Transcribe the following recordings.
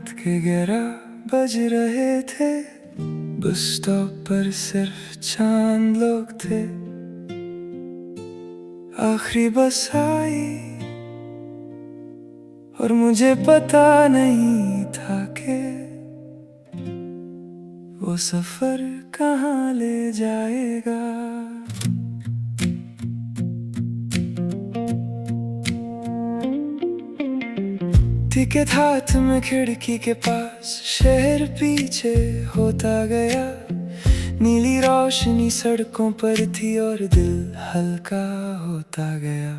रात के 11 बज रहे थे। बस स्टॉप पर सिर्फ चांद लोग थे। आखिरी बस आई और मुझे पता नहीं था कि वो सफर कहाँ ले जाएगा। टिकट हाथ में खिड़की के पास, शहर पीछे होता गया। नीली रोशनी सड़कों पर थी और दिल हल्का होता गया।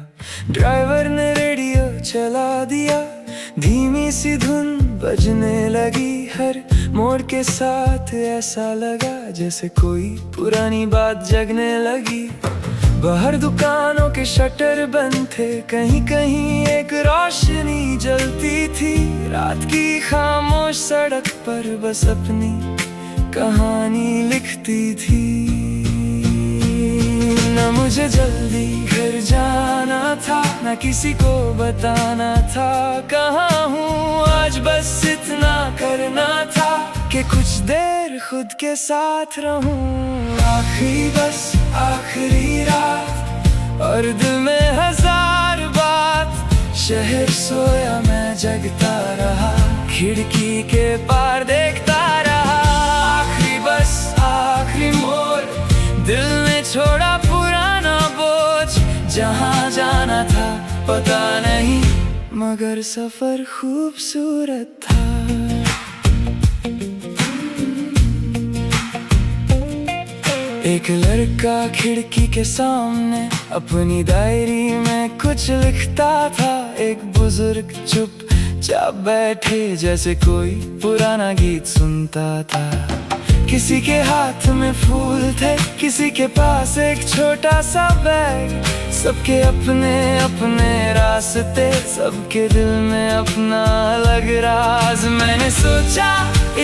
ड्राइवर ने रेडियो चला दिया, धीमी सी धुन बजने लगी। हर मोड़ के साथ ऐसा लगा जैसे कोई पुरानी बात जगने लगी। बाहर दुकानों के शटर बंद थे, कहीं कहीं एक रोशनी जलती थी। रात की खामोश सड़क पर बस अपनी कहानी लिखती थी। न मुझे जल्दी घर जाना था, न किसी को बताना था कहाँ हूँ आज। बस इतना करना था कि कुछ देर खुद के साथ रहूं। आखिरी बस, आखिरी रात और दिल में हजार बात। शहर सोया, मैं जगता रहा, खिड़की के पार देखता रहा। आखिरी बस, आखिरी मोड़, दिल ने छोड़ा पुराना बोझ। जहाँ जाना था पता नहीं, मगर सफर खूबसूरत था। एक लड़का खिड़की के सामने अपनी डायरी में कुछ लिखता था। एक बुजुर्ग चुपचाप बैठे जैसे कोई पुराना गीत सुनता था। किसी के हाथ में फूल थे, किसी के पास एक छोटा सा बैग। सबके अपने अपने रास्ते, सबके दिल में अपना अलग राज। मैंने सोचा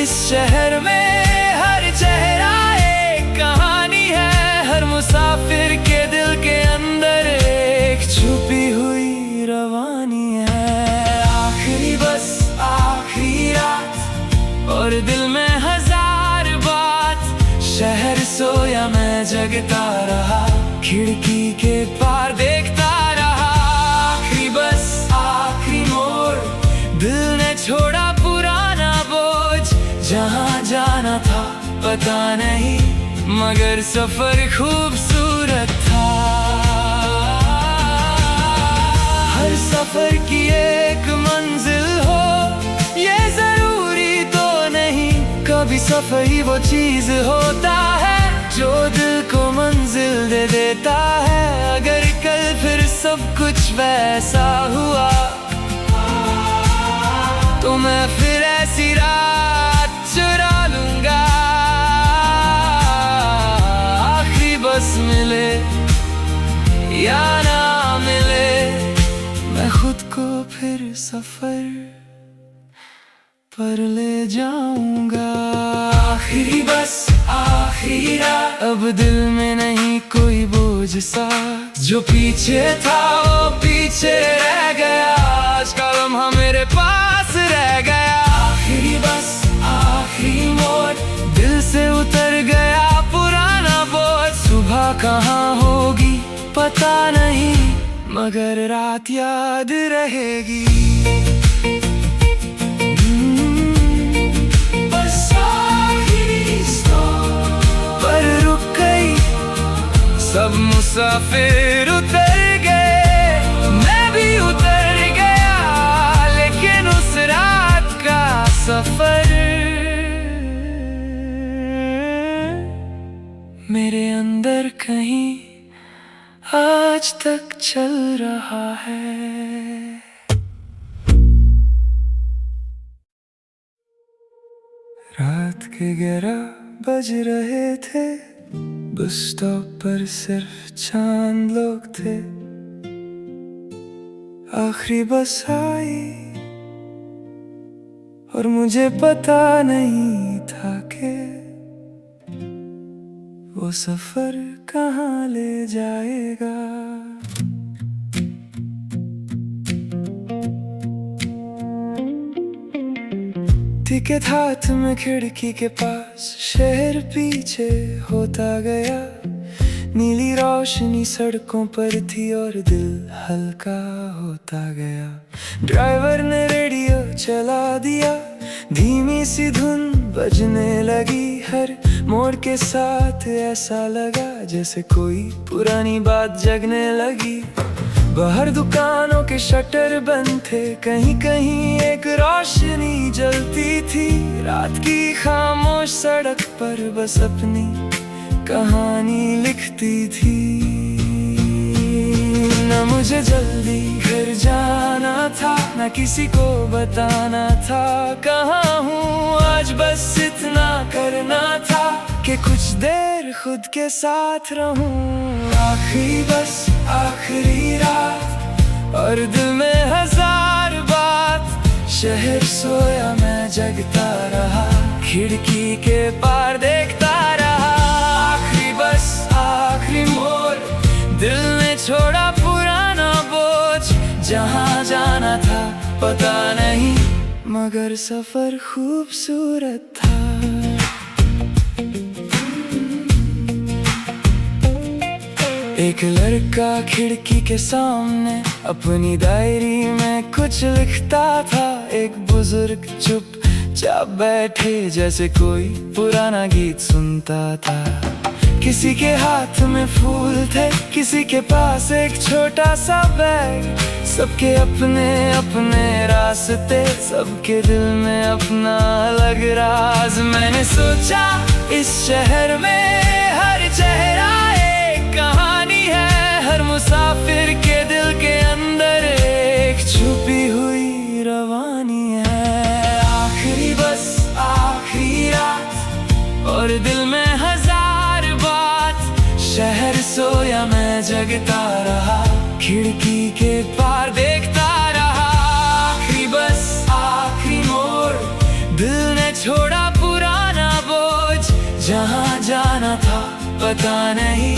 इस शहर में हर चेहरा एक कहानी है। हर मुसाफिर के दिल के अंदर एक छुपी हुई रवानी है। आखिरी बस, आखिरी रात और दिल में हजार बात। शहर सोया, मैं जगता रहा, खिड़की के पार देखता रहा। आखिरी बस, आखिरी मोड़, दिल ने छोड़ा पुराना बोझ। जहाँ जाना था पता नहीं, मगर सफर खूबसूरत था। हर सफर की एक मंजिल हो, ये जरूरी तो नहीं। कभी सफर ही वो चीज होता है जो दिल को मंजिल दे देता है। अगर कल फिर सब कुछ वैसा हुआ, तो मैं फिर ऐसी रात चुरा लूंगा। आखिरी बस मिले या ना मिले, मैं खुद को फिर सफर पर ले जाऊंगा। आखिरी बस, आखिरी रात, अब दिल में नहीं कोई बोझ सा। जो पीछे था वो पीछे रह गया, आज का लम्हा मेरे पास रह गया। आखिरी बस, आखिरी मोड़, दिल से उतर गया पुराना बोझ। सुबह कहाँ होगी पता नहीं, मगर रात याद रहेगी। सब मुसाफिर उतर गए, मैं भी उतर गया। लेकिन उस रात का सफर मेरे अंदर कहीं आज तक चल रहा है। रात के 11 बज रहे थे। बस स्टॉप पर सिर्फ चांद लोग थे। आखिरी बस आई और मुझे पता नहीं था कि वो सफर कहाँ ले जाएगा। टिकट हाथ में खिड़की के पास, शहर पीछे होता गया। नीली रोशनी सड़कों पर थी और दिल हल्का होता गया। ड्राइवर ने रेडियो चला दिया, धीमी सी धुन बजने लगी। हर मोड़ के साथ ऐसा लगा जैसे कोई पुरानी बात जगने लगी। बाहर दुकानों के शटर बंद थे, कहीं कहीं एक रोशनी जलती थी। रात की खामोश सड़क पर बस अपनी कहानी लिखती थी। न मुझे जल्दी घर जाना था, न किसी को बताना था कहाँ हूँ आज। बस इतना करना था कि कुछ देर खुद के साथ रहूं। आखिरी बस आखिरी रात और दिल में हजार बात। शहर सोया मैं जगता रहा, खिड़की के पार देखता रहा। आखिरी बस आखिरी मोड़, दिल ने छोड़ा पुराना बोझ। जहाँ जाना था पता नहीं, मगर सफर खूबसूरत था। एक लड़का खिड़की के सामने अपनी डायरी में कुछ लिखता था। एक बुजुर्ग चुपचाप बैठे जैसे कोई पुराना गीत सुनता था। किसी के हाथ में फूल थे, किसी के पास एक छोटा सा बैग। सबके अपने अपने रास्ते, सबके दिल में अपना अलग राज। मैंने सोचा इस शहर में हर चेहरा एक कहानी है। हर मुसाफिर के दिल के अंदर एक छुपी हुई रवानी है। आखिरी बस आखिरी रात और दिल में हजार बात। शहर सोया मैं जगता रहा, खिड़की के पार देखता रहा। आखिरी बस आखिरी मोड़, दिल ने छोड़ा पुराना बोझ। जहाँ जाना था पता नहीं,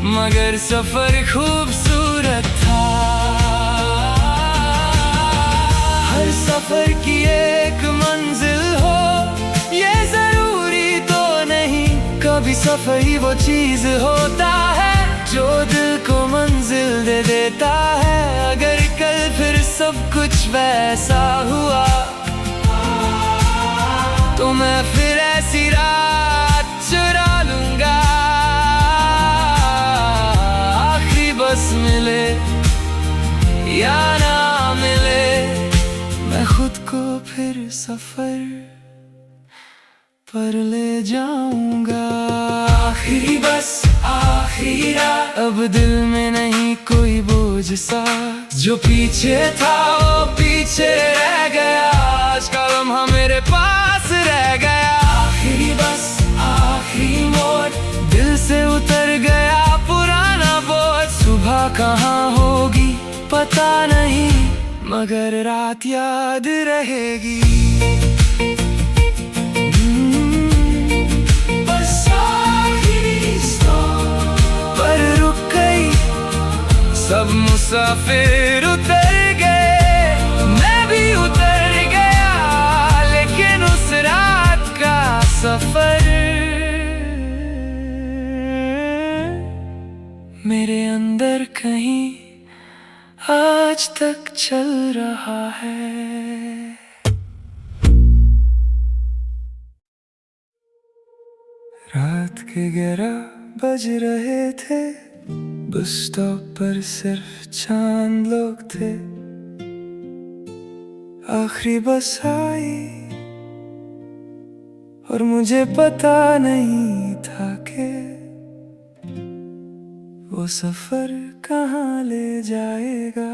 मगर सफर खूबसूरत था। हर सफर की एक मंजिल हो ये जरूरी तो नहीं। कभी सफर ही वो चीज होता है जो दिल को मंजिल दे देता है। अगर कल फिर सब कुछ वैसा हुआ तो मैं फिर ऐसी रात चुरा लूंगा। आखिरी बस मिले या ना मिले, मैं खुद को फिर सफर पर ले जाऊंगा। आखिरी बस आखिरी रात, अब दिल में नहीं कोई बोझ सा। जो पीछे था वो पीछे रह गया, आज का लम्हा मेरे पास रह गया। आखिरी बस आखिरी मोड़, दिल से उतर गया पुराना बोझ। सुबह कहाँ होगी पता नहीं, मगर रात याद रहेगी। सब मुसाफिर उतर गए, मैं भी उतर गया। लेकिन उस रात का सफर मेरे अंदर कहीं आज तक चल रहा है। रात के 11 बज रहे थे, बस स्टॉप पर सिर्फ चांद लोग थे। आखिरी बस आई और मुझे पता नहीं था कि वो सफर कहाँ ले जाएगा।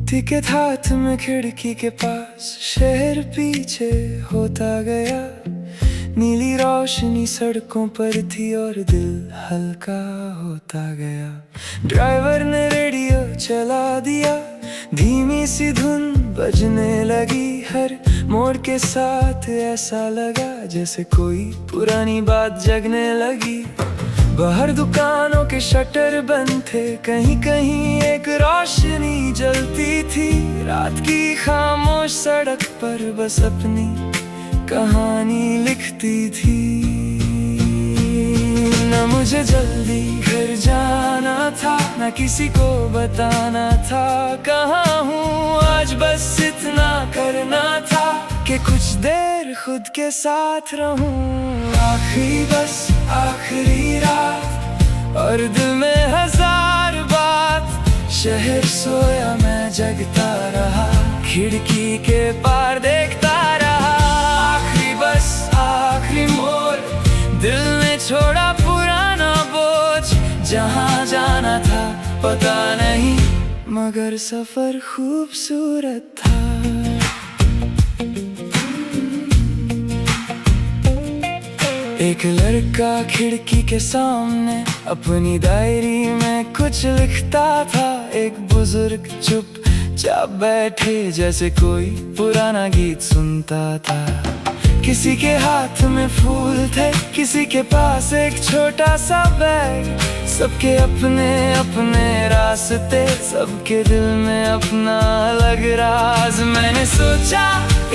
टिकट हाथ में खिड़की के पास, शहर पीछे होता गया। नीली रोशनी सड़कों पर थी और दिल हल्का होता गया। ड्राइवर ने रेडियो चला दिया, धीमी सी धुन बजने लगी। हर मोड़ के साथ ऐसा लगा जैसे कोई पुरानी बात जगने लगी। बाहर दुकानों के शटर बंद थे, कहीं कहीं एक रोशनी जलती थी। रात की खामोश सड़क पर बस अपनी कहानी लिखती थी। न मुझे जल्दी घर जाना था, न किसी को बताना था कहाँ हूँ आज, बस इतना करना था कि कुछ देर खुद के साथ रहूं। आखिरी बस आखिरी रात और दिल में हजार बात। शहर सोया मैं जगता रहा, खिड़की के पार देखता रहा। आखिरी बस आखिरी मोड़, दिल ने छोड़ा पुराना बोझ। जहाँ जाना था पता नहीं, मगर सफर खूबसूरत था। एक लड़का खिड़की के सामने अपनी डायरी में कुछ लिखता था। एक बुजुर्ग चुपचाप बैठे जैसे कोई पुराना गीत सुनता था। किसी के हाथ में फूल थे, किसी के पास एक छोटा सा बैग। सबके अपने अपने रास्ते, सबके दिल में अपना अलग राज। मैंने सोचा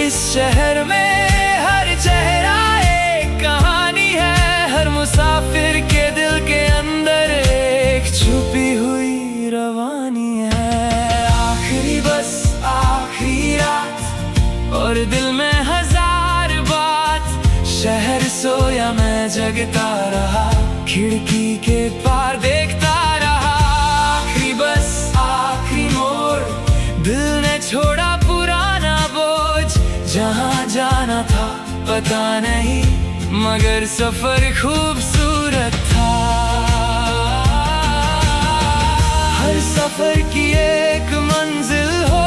इस शहर में हर चेहरा एक कहानी है, हर मुसाफिर के दिल के अंदर एक छुपी हुई रवानी है। आखिरी बस आखिरी रात और दिल में हजार बात। शहर सोया मैं जगता रहा, खिड़की के पार देखता रहा। आखिरी बस आखिरी मोड़, दिल ने छोड़ा पुराना बोझ। जहाँ जाना था पता नहीं, मगर सफर खूबसूरत था। हर सफर की एक मंजिल हो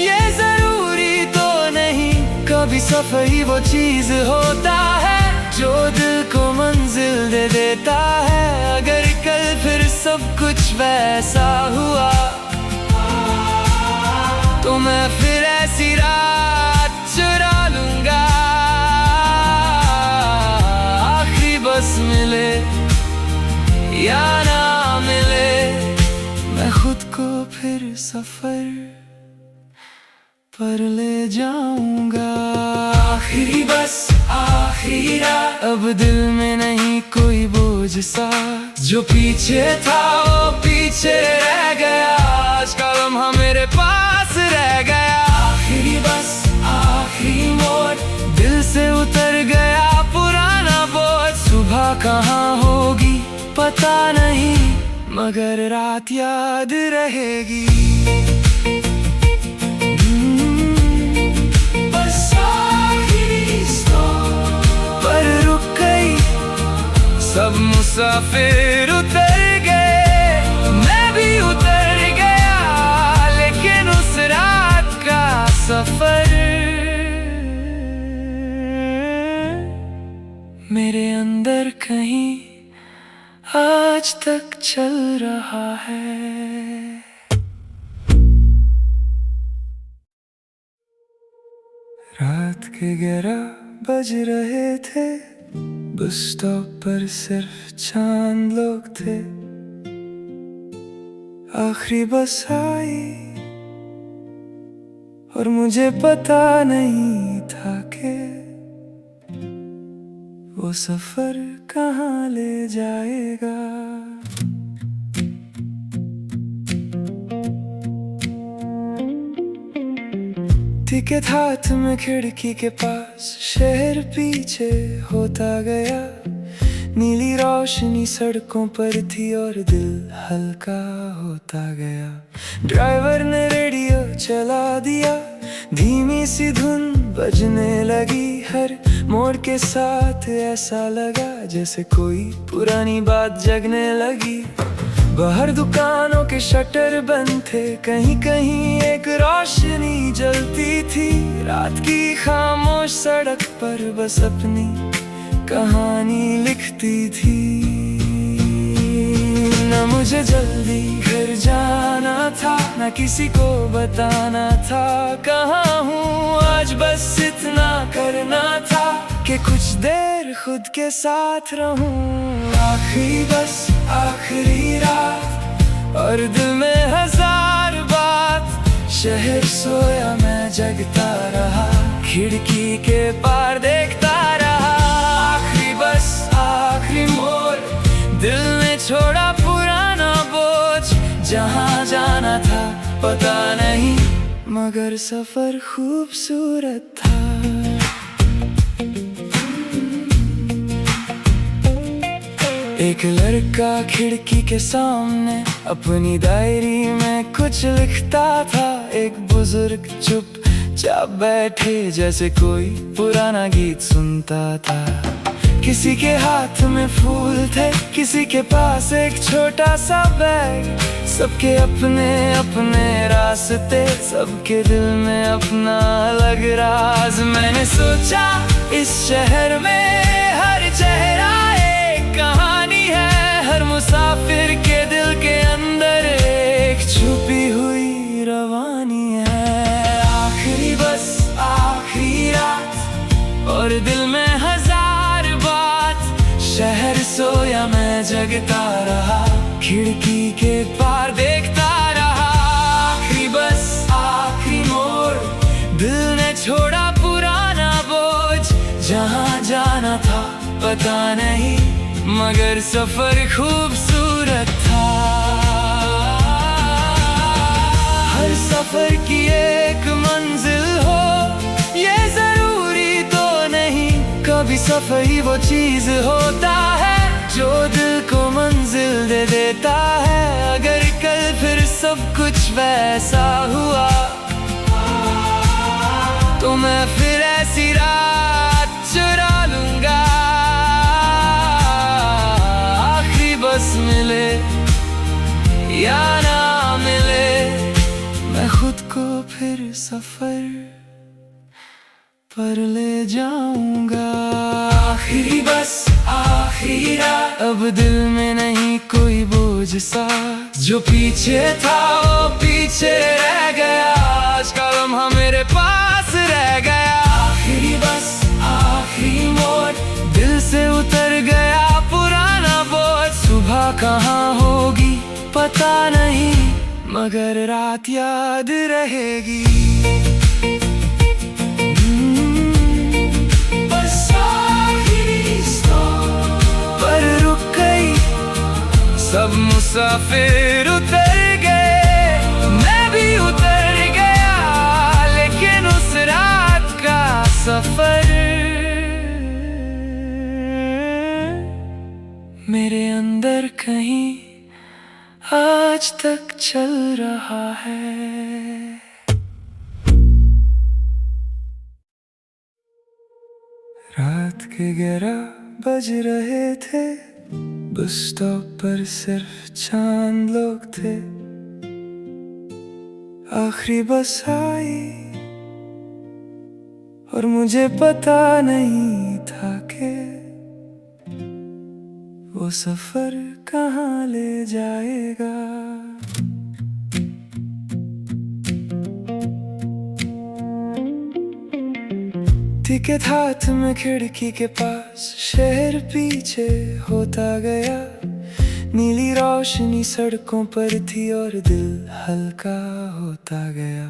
ये जरूरी तो नहीं, कभी सफर ही वो चीज होता है जो दिल को मंजिल दे देता है। अगर कल फिर सब कुछ वैसा हुआ तो मैं फिर ऐसी रात चुरा लूंगा। आखिरी बस मिले या ना मिले, मैं खुद को फिर सफर पर ले जाऊंगा। आखिरी बस आखिरी रात, अब दिल में नहीं कोई बोझ सा। जो पीछे था वो पीछे रह गया, आज का लम्हा मेरे पास रह गया। आखिरी बस आखिरी मोड़, दिल से उतर गया पुराना बोझ। सुबह कहाँ होगी पता नहीं, मगर रात याद रहेगी। सब मुसाफिर उतर गए, मैं भी उतर गया, लेकिन उस रात का सफर मेरे अंदर कहीं आज तक चल रहा है। रात के 11 बज रहे थे, बस स्टॉप पर सिर्फ चांद लोग थे। आखिरी बस आई और मुझे पता नहीं था कि वो सफर कहाँ ले जाएगा। टिकट हाथ में खिड़की के पास, शहर पीछे होता गया। नीली रोशनी सड़कों पर थी और दिल हल्का होता गया। ड्राइवर ने रेडियो चला दिया, धीमी सी धुन बजने लगी। हर मोड़ के साथ ऐसा लगा जैसे कोई पुरानी बात जगने लगी। बाहर दुकानों के शटर बंद थे, कहीं कहीं एक रोशनी जलती थी। रात की खामोश सड़क पर बस अपनी कहानी लिखती थी। न मुझे जल्दी घर जाना था, न किसी को बताना था कहाँ हूँ आज, बस इतना करना था कि कुछ देर खुद के साथ रहूं। आखिरी बस आखिरी रात और दिल में हजार बात। शहर सोया मैं जगता रहा, खिड़की के पार देखता रहा। आखिरी बस आखिरी मोड़, दिल ने छोड़ा पुराना बोझ। जहाँ जाना था पता नहीं, मगर सफर खूबसूरत था। एक लड़का खिड़की के सामने अपनी डायरी में कुछ लिखता था। एक बुजुर्ग चुपचाप बैठे जैसे कोई पुराना गीत सुनता था। किसी के हाथ में फूल थे, किसी के पास एक छोटा सा बैग। सबके अपने अपने रास्ते, सबके दिल में अपना अलग राज। मैंने सोचा इस शहर में हर चेहरा एक कहानी है। हर मुसाफिर के दिल के अंदर एक छुपी हुई रवानी है। आखिरी बस आखिरी रात और दिल में हजार बात। शहर सोया मैं जगता रहा, खिड़की के पार देखता रहा। आखिरी बस आखिरी मोड़, दिल ने छोड़ा पुराना बोझ। जहाँ जाना था पता नहीं, मगर सफर खूबसूरत था। हर सफर की एक मंजिल हो, ये जरूरी तो नहीं। कभी सफर ही वो चीज होता है जो दिल को मंजिल दे देता है। अगर कल फिर सब कुछ वैसा हुआ, तो मैं फिर ऐसी रात चुरा लूंगा। आखिरी बस मिले या ना मिले, मैं खुद को फिर सफर पर ले जाऊंगा। आखिरी बस आखिरी रात, अब दिल में नहीं कोई बोझ सा। जो पीछे था वो पीछे रह गया, आज का लम्हा मेरे पास रह गया। आखिरी बस आखिरी मोड़, दिल से उतर गया पुराना बोझ। सुबह कहाँ होगी पता नहीं, मगर रात याद रहेगी। सब मुसाफिर उतर गए, मैं भी उतर गया। लेकिन उस रात का सफर मेरे अंदर कहीं आज तक चल रहा है। रात के 11 बज रहे थे, बस स्टॉप पर सिर्फ चांद लोग थे। आखिरी बस आई और मुझे पता नहीं था कि वो सफर कहाँ ले जाएगा। टिकट हाथ में खिड़की के पास, शहर पीछे होता गया। नीली रोशनी सड़कों पर थी और दिल हल्का होता गया।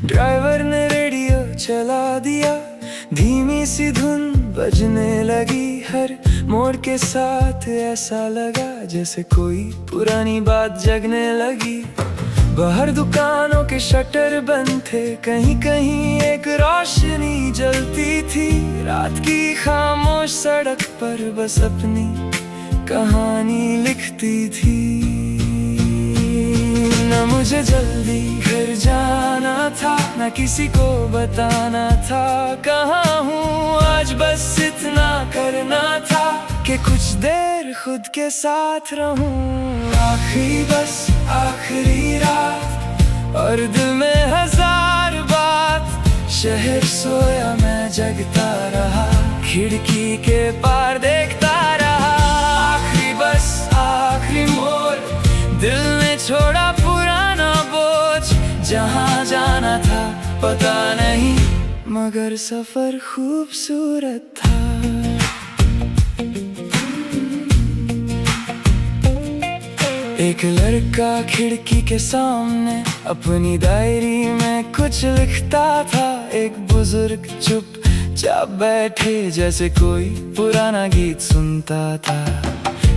ड्राइवर ने रेडियो चला दिया, धीमी सी धुन बजने लगी। हर मोड़ के साथ ऐसा लगा जैसे कोई पुरानी बात जगने लगी। बाहर दुकानों के शटर बंद थे, कहीं कहीं एक रोशनी जलती थी। रात की खामोश सड़क पर बस अपनी कहानी लिखती थी। न मुझे जल्दी घर जाना था, न किसी को बताना था कहाँ हूँ आज। बस इतना करना था कि कुछ देर खुद के साथ रहूं। आखिरी बस आखिरी रात और दिल में हजार बात। शहर सोया मैं जगता रहा, खिड़की के पार देखता रहा। आखिरी बस आखिरी मोड़, दिल ने छोड़ा पुराना बोझ। जहाँ जाना था पता नहीं, मगर सफर खूबसूरत था। एक लड़का खिड़की के सामने अपनी डायरी में कुछ लिखता था। एक बुजुर्ग चुपचाप बैठे जैसे कोई पुराना गीत सुनता था।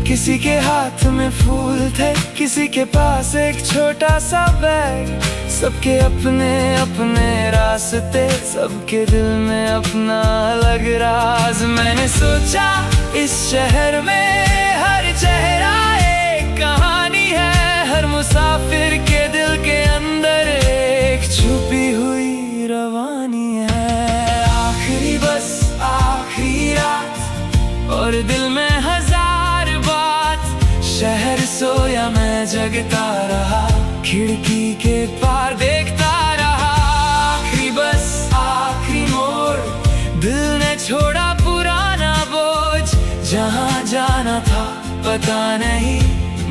किसी के हाथ में फूल थे, किसी के पास एक छोटा सा बैग। सबके अपने अपने रास्ते, सबके दिल में अपना अलग राज। मैंने सोचा इस शहर में हर चेहरा एक कहानी है। हर मुसाफिर के दिल के अंदर एक छुपी हुई रवानी है। आखिरी बस, आखिरी रात और दिल में हजार बात। शहर सोया, मैं जगता रहा, खिड़की के पार देखता रहा। आखिरी बस, आखिरी मोड़, दिल ने छोड़ा पुराना बोझ। जहाँ जाना था पता नहीं,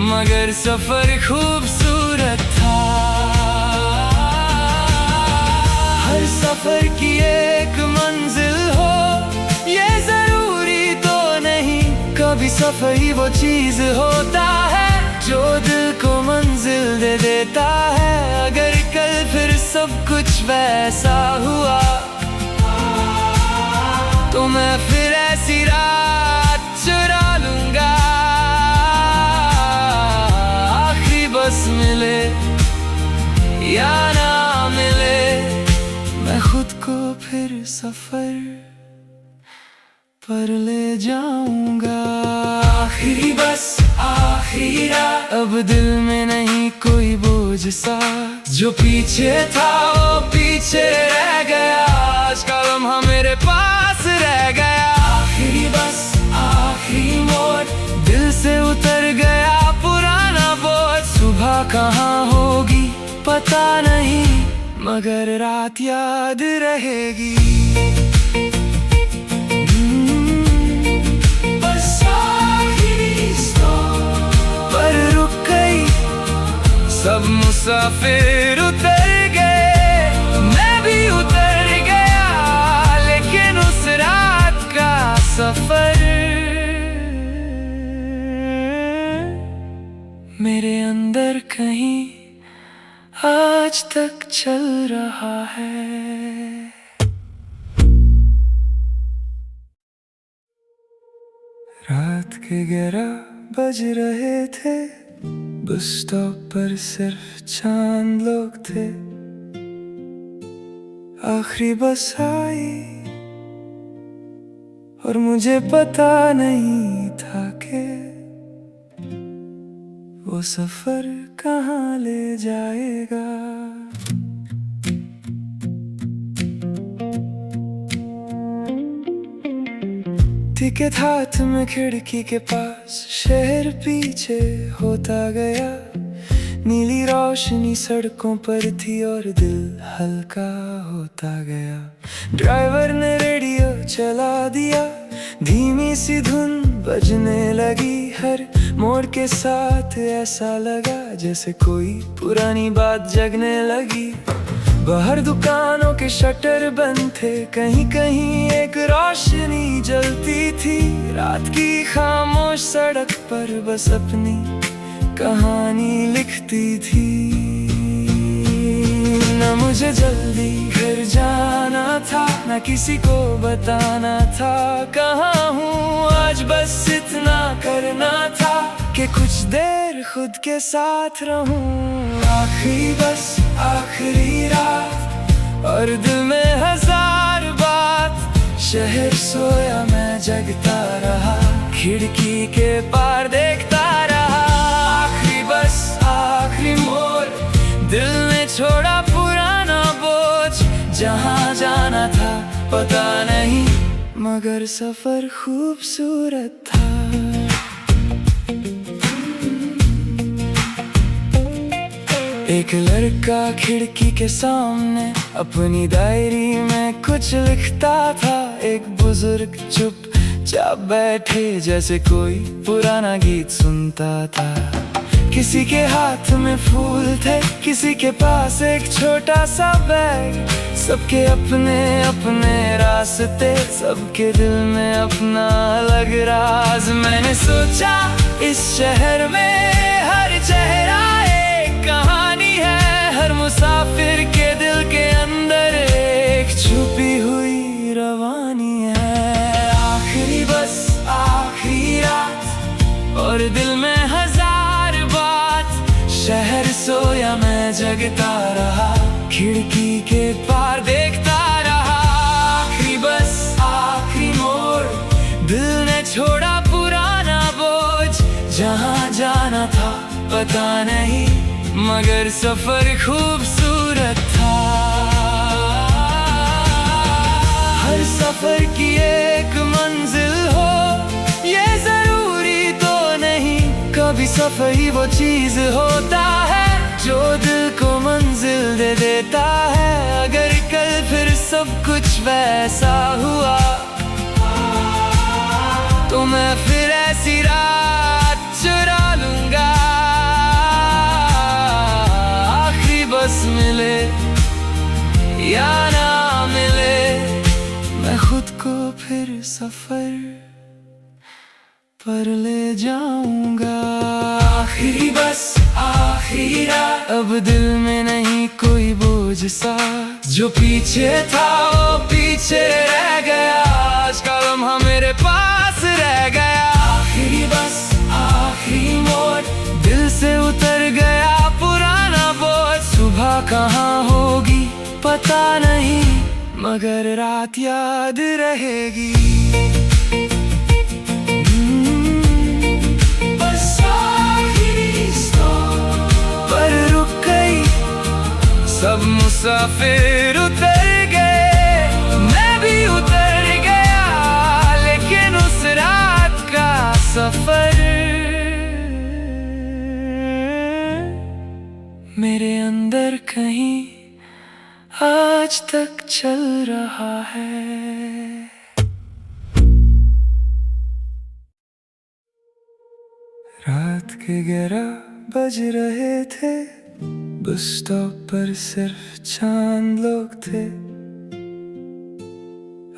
मगर सफर खूबसूरत था। हर सफर की एक मंजिल हो, ये जरूरी तो नहीं। कभी सफर ही वो चीज होता है जो दिल को मंजिल दे देता है। अगर कल फिर सब कुछ वैसा हुआ, तो मैं फिर ऐसी रात चुरा लूंगा। आखिरी बस मिले या ना मिले, मैं खुद को फिर सफर पर ले जाऊंगा। आखिरी बस, आखिरी रात, अब दिल में नहीं कोई बोझ सा। जो पीछे था वो पीछे रह गया, आज का लम्हा मेरे पास रह गया। आखिरी बस, आखिरी मोड़, दिल से उतर गया पुराना बोझ। सुबह कहाँ होगी पता नहीं, मगर रात याद रहेगी। सब मुसाफिर उतर गए, मैं भी उतर गया। लेकिन उस रात का सफर मेरे अंदर कहीं आज तक चल रहा है। रात के 11 बज रहे थे, बस स्टॉप पर सिर्फ चांद लोग थे। आखिरी बस आई और मुझे पता नहीं था कि वो सफर कहाँ ले जाएगा। टिकट हाथ में खिड़की के पास, शहर पीछे होता गया। नीली रोशनी सड़कों पर थी और दिल हल्का होता गया। ड्राइवर ने रेडियो चला दिया, धीमी सी धुन बजने लगी। हर मोड़ के साथ ऐसा लगा जैसे कोई पुरानी बात जगने लगी। बाहर दुकानों के शटर बंद थे, कहीं कहीं एक रोशनी जलती थी। रात की खामोश सड़क पर बस अपनी कहानी लिखती थी। न मुझे जल्दी घर जाना था, न किसी को बताना था कहाँ हूँ आज। बस इतना करना था कि कुछ देर खुद के साथ रहूं। आखिरी बस, आखिरी रात और दिल में हजार बात। शहर सोया, मैं जगता रहा, खिड़की के पार देखता रहा। आखिरी बस, आखिरी मोड़, दिल ने छोड़ा पुराना बोझ। जहाँ जाना था पता नहीं, मगर सफर खूबसूरत था। एक लड़का खिड़की के सामने अपनी डायरी में कुछ लिखता था। एक बुजुर्ग चुपचाप बैठे जैसे कोई पुराना गीत सुनता था। किसी के हाथ में फूल थे, किसी के पास एक छोटा सा बैग। सबके अपने अपने रास्ते, सबके दिल में अपना अलग राज। मैंने सोचा इस शहर में हर चेहरा एक कहानी है, हर मुसाफिर के दिल के अंदर एक छुपी हुई रवानी है। आखिरी बस आखिरी रात और दिल में हजार बात, शहर सोया मैं जगता रहा, खिड़की के पार देखता रहा। आखिरी बस आखिरी मोड़, दिल ने छोड़ा पुराना बोझ, जहाँ जाना था पता नहीं, मगर सफर खूबसूरत था। हर सफर की एक मंजिल हो ये जरूरी तो नहीं, कभी सफर ही वो चीज होता है जो दिल को मंजिल दे देता है। अगर कल फिर सब कुछ वैसा हुआ तो मैं फिर ऐसी रात चुरा लूंगा। आखिरी बस मिले या ना मिले, मैं खुद को फिर सफर पर ले जाऊंगा। आखिरी बस आखिरी रात, अब दिल में नहीं कोई बोझ सा, जो पीछे था वो पीछे रह गया, आज का लम्हा मेरे पास रह गया। आखिरी बस आखिरी मोड़, दिल से उतर गया पुराना बोझ, सुबह कहाँ होगी पता नहीं, मगर रात याद रहेगी। सब मुसाफिर उतर गए, मैं भी उतर गया, लेकिन उस रात का सफर मेरे अंदर कहीं आज तक चल रहा है। रात के 11 बज रहे थे, बस स्टॉप पर सिर्फ चांद लोग थे।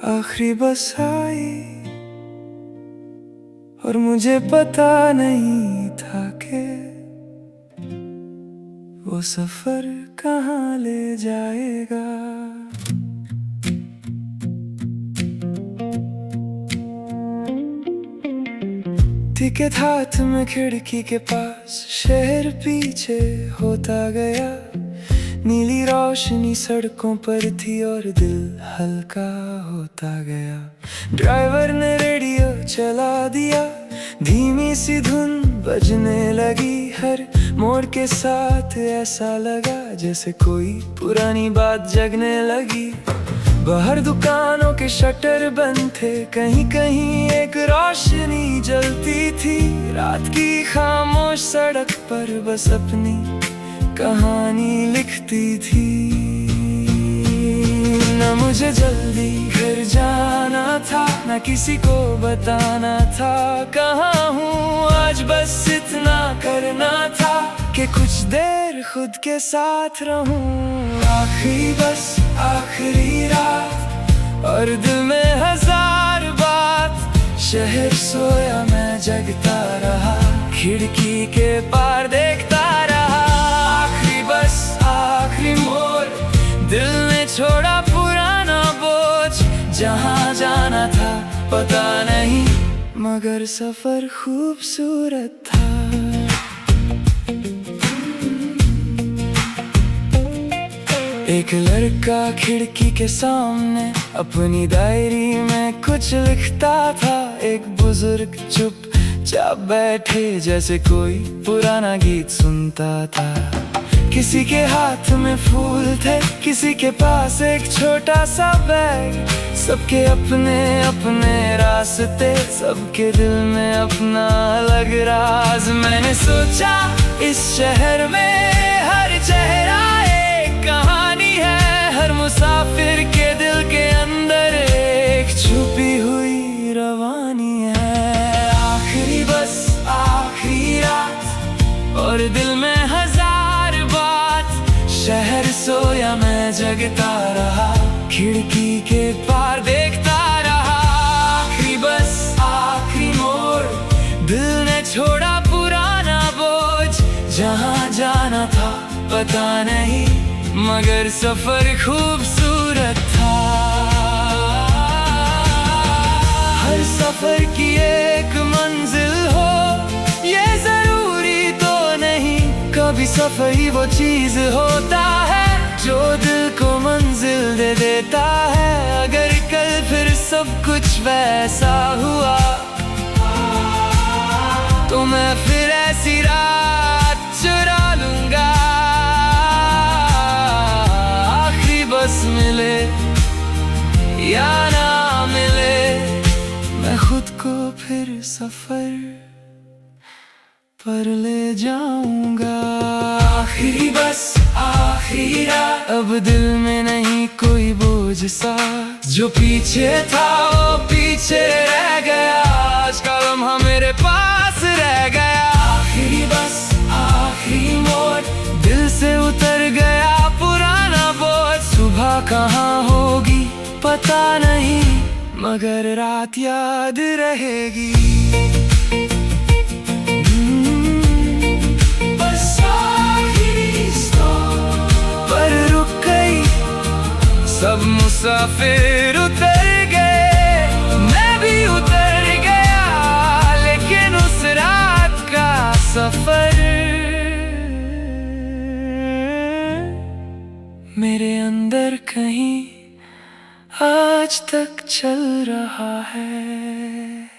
आखिरी बस आई और मुझे पता नहीं था कि वो सफर कहाँ ले जाएगा। टिकट हाथ में खिड़की के पास, शहर पीछे होता गया, नीली रोशनी सड़कों पर थी और दिल हल्का होता गया। ड्राइवर ने रेडियो चला दिया, धीमी सी धुन बजने लगी, हर मोड़ के साथ ऐसा लगा जैसे कोई पुरानी बात जगने लगी। बाहर दुकानों के शटर बंद थे, कहीं कहीं एक रोशनी जलती थी, रात की खामोश सड़क पर बस अपनी कहानी लिखती थी। न मुझे जल्दी घर जाना था, न किसी को बताना था कहाँ हूँ आज, बस इतना करना था कि कुछ देर खुद के साथ रहूं। आखिरी बस आखिरी रात और दिल में हजार बात, शहर सोया मैं जगता रहा, खिड़की के पार देखता रहा। आखिरी बस आखिरी मोड़, दिल ने छोड़ा पुराना बोझ, जहाँ जाना था पता नहीं, मगर सफर खूबसूरत था। एक लड़का खिड़की के सामने अपनी डायरी में कुछ लिखता था, एक बुजुर्ग चुपचाप बैठे जैसे कोई पुराना गीत सुनता था। किसी के हाथ में फूल थे, किसी के पास एक छोटा सा बैग, सबके अपने अपने रास्ते, सबके दिल में अपना अलग राज। मैंने सोचा इस शहर में हर चेहरा एक कहानी है, हर मुसाफिर के दिल के अंदर एक छुपी हुई रवानी है। आखिरी बस आखिरी रात और दिल में हजार बात, शहर सोया मैं जगता रहा, खिड़की के पार देखता रहा, आखिरी बस आखिरी मोड़। दिल ने छोड़ा पुराना बोझ, जहाँ जाना था पता नहीं, मगर सफर खूबसूरत था। हर सफर की एक मंजिल हो ये जरूरी तो नहीं, कभी सफर ही वो चीज होता है जो दिल को मंजिल दे देता है। अगर कल फिर सब कुछ वैसा हुआ तो मैं फिर ऐसी रात चुरा लूंगा। आखिरी बस मिले या ना मिले, मैं खुद को फिर सफर पर ले जाऊंगा। आखिरी बस आखिरी रात, अब दिल में नहीं कोई बोझ सा, जो पीछे था वो पीछे रह गया, आज का लम्हा मेरे पास रह गया। आखिरी बस आखिरी मोड़, दिल से उतर गया पुराना बोझ। सुबह कहाँ होगी पता नहीं, मगर रात याद रहेगी। बस आखिरी स्टॉप पर रुक गई, सब मुसाफिर उतर गए, मैं भी उतर गया, लेकिन उस रात का सफर मेरे अंदर कहीं आज तक चल रहा है।